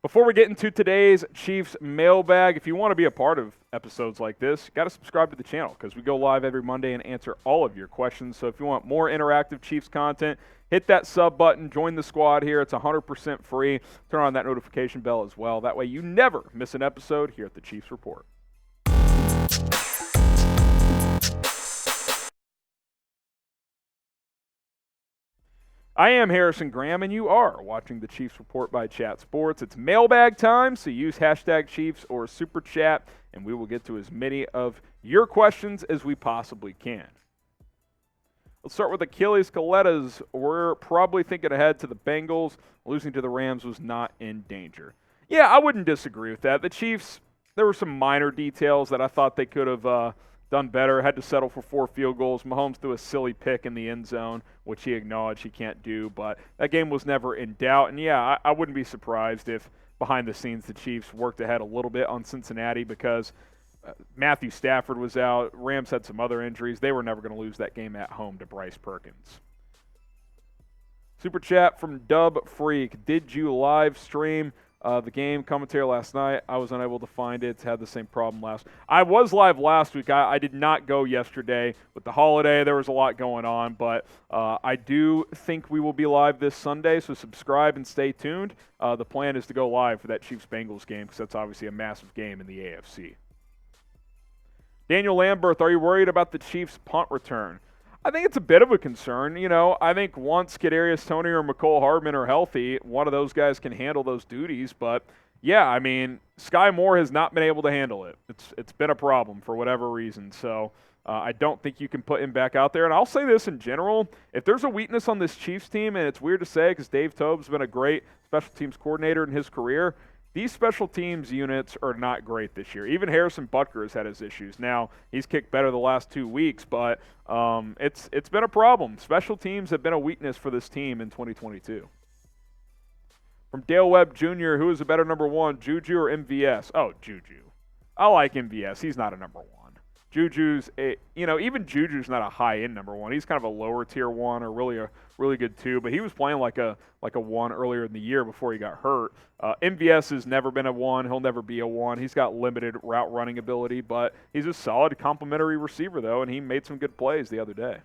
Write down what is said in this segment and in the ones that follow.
Before we get into today's Chiefs mailbag, if you want to be a part of episodes like this, you got to subscribe to the channel because we go live every Monday and answer all of your questions. So if you want more interactive Chiefs content, hit that sub button, join the squad here. It's 100% free. Turn on that notification bell as well. That way you never miss an episode here at the Chiefs Report. I am Harrison Graham, and you are watching the Chiefs Report by Chat Sports. It's mailbag time, so use hashtag Chiefs or Super Chat, and we will get to as many of your questions as we possibly can. Let's start with Achilles Coletta's. We're probably thinking ahead to the Bengals. Losing to the Rams was not in danger. Yeah, I wouldn't disagree with that. The Chiefs, there were some minor details that I thought they could have done better. Had to settle for 4 field goals. Mahomes threw a silly pick in the end zone, which he acknowledged he can't do. But that game was never in doubt. And, yeah, I wouldn't be surprised if behind the scenes the Chiefs worked ahead a little bit on Cincinnati because Matthew Stafford was out. Rams had some other injuries. They were never going to lose that game at home to Bryce Perkins. Super chat from Dub Freak. Did you live stream the game commentary last night? I was unable to find it. Had the same problem I was live last week. I did not go yesterday. With the holiday, there was a lot going on, but I do think we will be live this Sunday, so subscribe and stay tuned. The plan is to go live for that Chiefs-Bengals game because that's obviously a massive game in the AFC. Daniel Lambert, are you worried about the Chiefs' punt return? I think it's a bit of a concern. You know, I think once Kadarius Toney or McCole Hardman are healthy, one of those guys can handle those duties. But, yeah, I mean, Sky Moore has not been able to handle it. It's been a problem for whatever reason. So I don't think you can put him back out there. And I'll say this in general. If there's a weakness on this Chiefs team, and it's weird to say because Dave Toub's been a great special teams coordinator in his career, these special teams units are not great this year. Even Harrison Butker has had his issues. Now, he's kicked better the last 2 weeks, but it's been a problem. Special teams have been a weakness for this team in 2022. From Dale Webb Jr., who is a better number one, JuJu or MVS? Oh, JuJu. I like MVS. He's not a number one. JuJu's, even JuJu's not a high-end number one. He's kind of a lower-tier one or really a really good 2, but he was playing like a 1 earlier in the year before he got hurt. MVS has never been a 1. He'll never be a 1. He's got limited route running ability, but he's a solid complementary receiver, though, and he made some good plays the other day.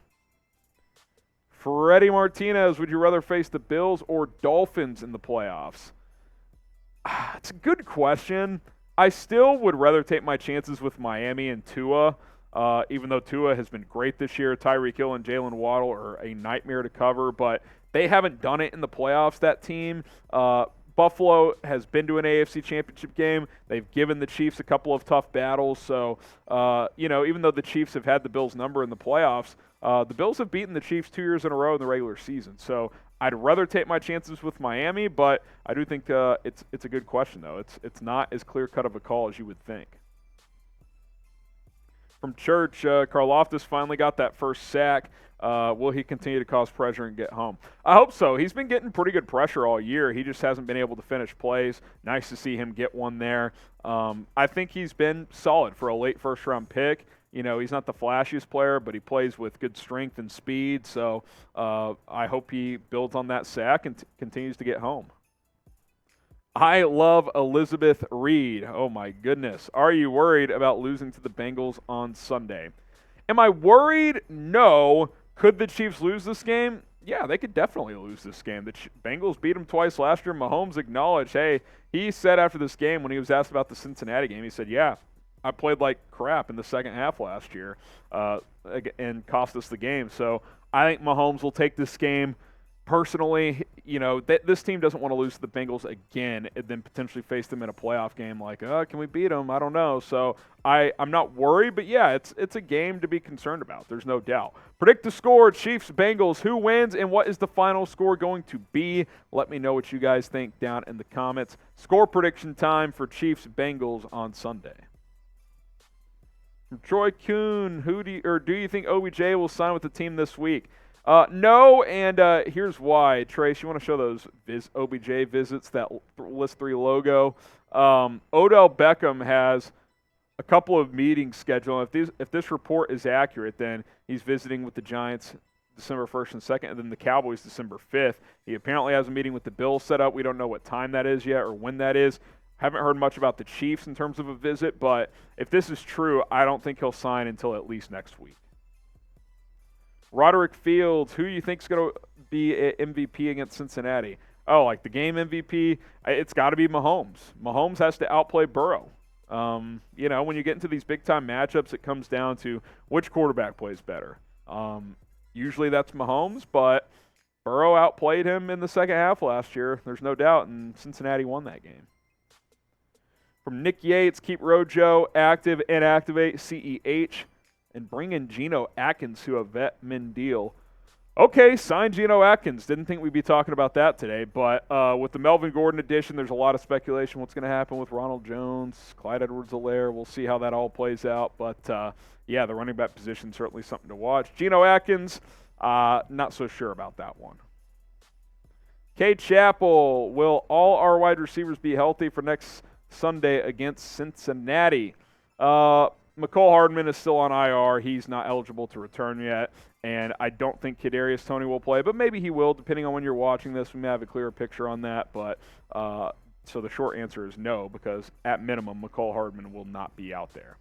Freddie Martinez, would you rather face the Bills or Dolphins in the playoffs? It's a good question. I still would rather take my chances with Miami and Tua, even though Tua has been great this year. Tyreek Hill and Jalen Waddle are a nightmare to cover, but they haven't done it in the playoffs, that team. Buffalo has been to an AFC championship game. They've given the Chiefs a couple of tough battles. So, even though the Chiefs have had the Bills' number in the playoffs, the Bills have beaten the Chiefs 2 years in a row in the regular season. So I'd rather take my chances with Miami, but I do think it's a good question, though. It's not as clear-cut of a call as you would think. From Church, Karlaftis finally got that first sack. Will he continue to cause pressure and get home? I hope so. He's been getting pretty good pressure all year. He just hasn't been able to finish plays. Nice to see him get one there. I think he's been solid for a late first-round pick. He's not the flashiest player, but he plays with good strength and speed. So I hope he builds on that sack and continues to get home. I love Elizabeth Reed. Oh, my goodness. Are you worried about losing to the Bengals on Sunday? Am I worried? No. Could the Chiefs lose this game? Yeah, they could definitely lose this game. The Bengals beat them twice last year. Mahomes acknowledged, he said after this game when he was asked about the Cincinnati game, he said, yeah, I played like crap in the second half last year and cost us the game. So I think Mahomes will take this game personally. This team doesn't want to lose to the Bengals again and then potentially face them in a playoff game like, can we beat them? I don't know. So I'm not worried, but yeah, it's a game to be concerned about. There's no doubt. Predict the score, Chiefs-Bengals. Who wins and what is the final score going to be? Let me know what you guys think down in the comments. Score prediction time for Chiefs-Bengals on Sunday. From Troy Kuhn, do you think OBJ will sign with the team this week? No, and here's why. Trace, you want to show those OBJ visits, that List 3 logo? Odell Beckham has a couple of meetings scheduled. If this report is accurate, then he's visiting with the Giants December 1st and 2nd, and then the Cowboys December 5th. He apparently has a meeting with the Bills set up. We don't know what time that is yet or when that is. Haven't heard much about the Chiefs in terms of a visit, but if this is true, I don't think he'll sign until at least next week. Roderick Fields, who do you think is going to be an MVP against Cincinnati? Oh, like the game MVP? It's got to be Mahomes. Mahomes has to outplay Burrow. When you get into these big-time matchups, it comes down to which quarterback plays better. Usually that's Mahomes, but Burrow outplayed him in the second half last year. There's no doubt, and Cincinnati won that game. From Nick Yates, keep Rojo active and activate CEH and bring in Geno Atkins to a vet min deal. Okay, sign Geno Atkins. Didn't think we'd be talking about that today, but with the Melvin Gordon addition, there's a lot of speculation what's going to happen with Ronald Jones, Clyde Edwards-Helaire. We'll see how that all plays out, but the running back position is certainly something to watch. Geno Atkins, not so sure about that one. K. Chappell, will all our wide receivers be healthy for next Sunday against Cincinnati? McCole Hardman is still on IR. He's not eligible to return yet, and I don't think Kadarius Toney will play, but maybe he will, depending on when you're watching this. We may have a clearer picture on that, but so the short answer is no, because at minimum, McCole Hardman will not be out there.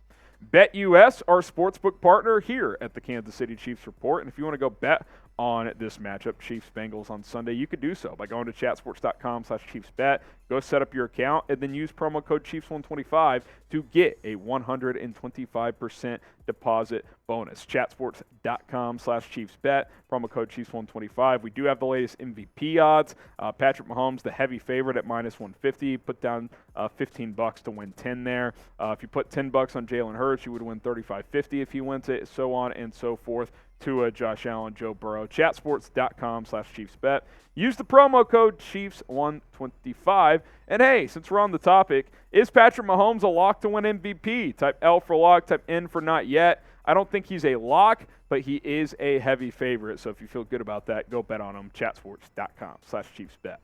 BetUS, our sportsbook partner here at the Kansas City Chiefs Report, and if you want to go bet on this matchup, Chiefs-Bengals on Sunday, you could do so by going to chatsports.com/ChiefsBet. Go set up your account and then use promo code Chiefs125 to get a 125% deposit bonus. Chatsports.com/ChiefsBet, promo code Chiefs125. We do have the latest MVP odds. Patrick Mahomes, the heavy favorite at -150. Put down $15 to win 10 there. If you put $10 on Jalen Hurts, you would win $35.50 if he wins it, so on and so forth. To Josh Allen, Joe Burrow. Chatsports.com/ChiefsBet. Use the promo code Chiefs125. And hey, since we're on the topic, is Patrick Mahomes a lock to win MVP? Type L for lock, type N for not yet. I don't think he's a lock, but he is a heavy favorite. So if you feel good about that, go bet on him. Chatsports.com/ChiefsBet. A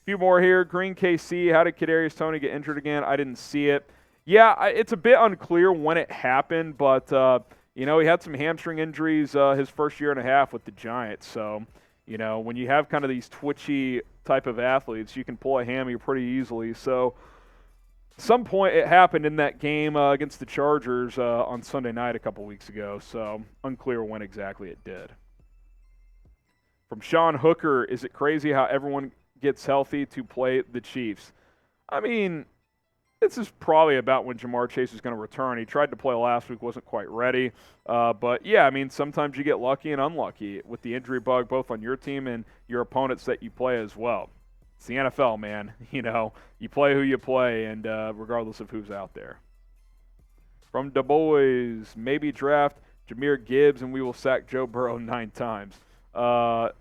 few more here. Green KC, how did Kadarius Toney get injured again? I didn't see it. Yeah, it's a bit unclear when it happened, but he had some hamstring injuries his first year and a half with the Giants. So, when you have kind of these twitchy type of athletes, you can pull a hammy pretty easily. So, at some point it happened in that game against the Chargers on Sunday night a couple weeks ago. So, unclear when exactly it did. From Sean Hooker, is it crazy how everyone gets healthy to play the Chiefs? I mean, this is probably about when Ja'Marr Chase is going to return. He tried to play last week, wasn't quite ready. But, yeah, I mean, sometimes you get lucky and unlucky with the injury bug, both on your team and your opponents that you play as well. It's the NFL, man. You play who you play, and regardless of who's out there. From Du Bois, maybe draft Jahmir Gibbs, and we will sack Joe Burrow 9 times. Are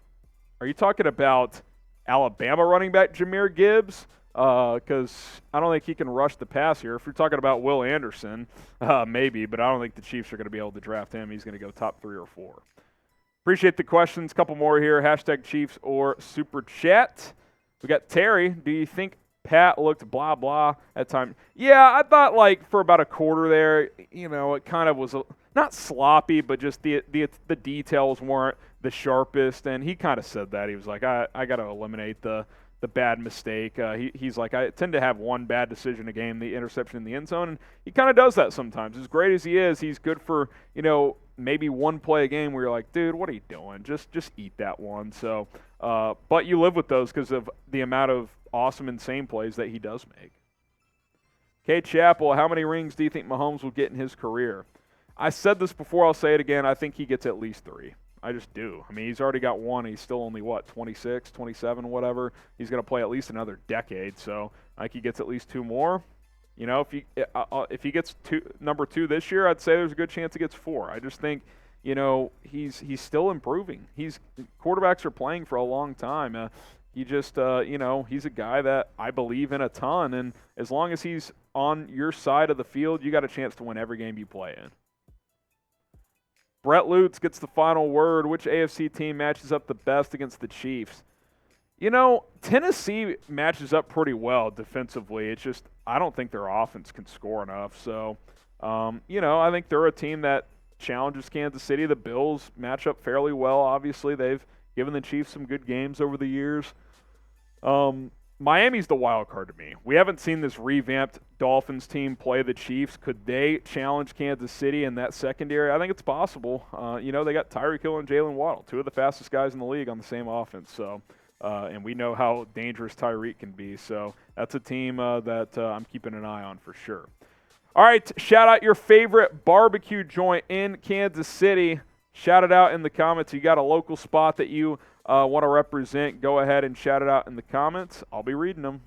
you talking about Alabama running back Jahmir Gibbs? Because I don't think he can rush the pass here. If you're talking about Will Anderson, maybe, but I don't think the Chiefs are going to be able to draft him. He's going to go top 3 or 4. Appreciate the questions. Couple more here. Hashtag Chiefs or Super Chat. We got Terry. Do you think Pat looked blah, blah at times? Yeah, I thought for about a quarter there, it kind of was not sloppy, but just the details weren't the sharpest. And he kind of said that. He was like, I got to eliminate the bad mistake. He's like, I tend to have one bad decision a game, the interception in the end zone, and he kind of does that sometimes. As great as he is, he's good for, maybe one play a game where you're like, dude, what are you doing? Just eat that one. So, but you live with those because of the amount of awesome, insane plays that he does make. K. Chappell, how many rings do you think Mahomes will get in his career? I said this before, I'll say it again. I think he gets at least 3. I just do. I mean, he's already got 1. He's still only, 26, 27, whatever. He's going to play at least another decade. So I think he gets at least 2 more. If he gets number 2 this year, I'd say there's a good chance he gets 4. I just think, he's still improving. Quarterbacks are playing for a long time. He just, he's a guy that I believe in a ton. And as long as he's on your side of the field, you got a chance to win every game you play in. Brett Lutz gets the final word. Which AFC team matches up the best against the Chiefs? Tennessee matches up pretty well defensively. It's just I don't think their offense can score enough. So, I think they're a team that challenges Kansas City. The Bills match up fairly well. Obviously, they've given the Chiefs some good games over the years. Miami's the wild card to me. We haven't seen this revamped Dolphins team play the Chiefs. Could they challenge Kansas City in that secondary? I think it's possible. They got Tyreek Hill and Jalen Waddle, two of the fastest guys in the league on the same offense. So, and we know how dangerous Tyreek can be. So that's a team that I'm keeping an eye on for sure. All right, shout out your favorite barbecue joint in Kansas City. Shout it out in the comments. You got a local spot that you want to represent, go ahead and shout it out in the comments. I'll be reading them.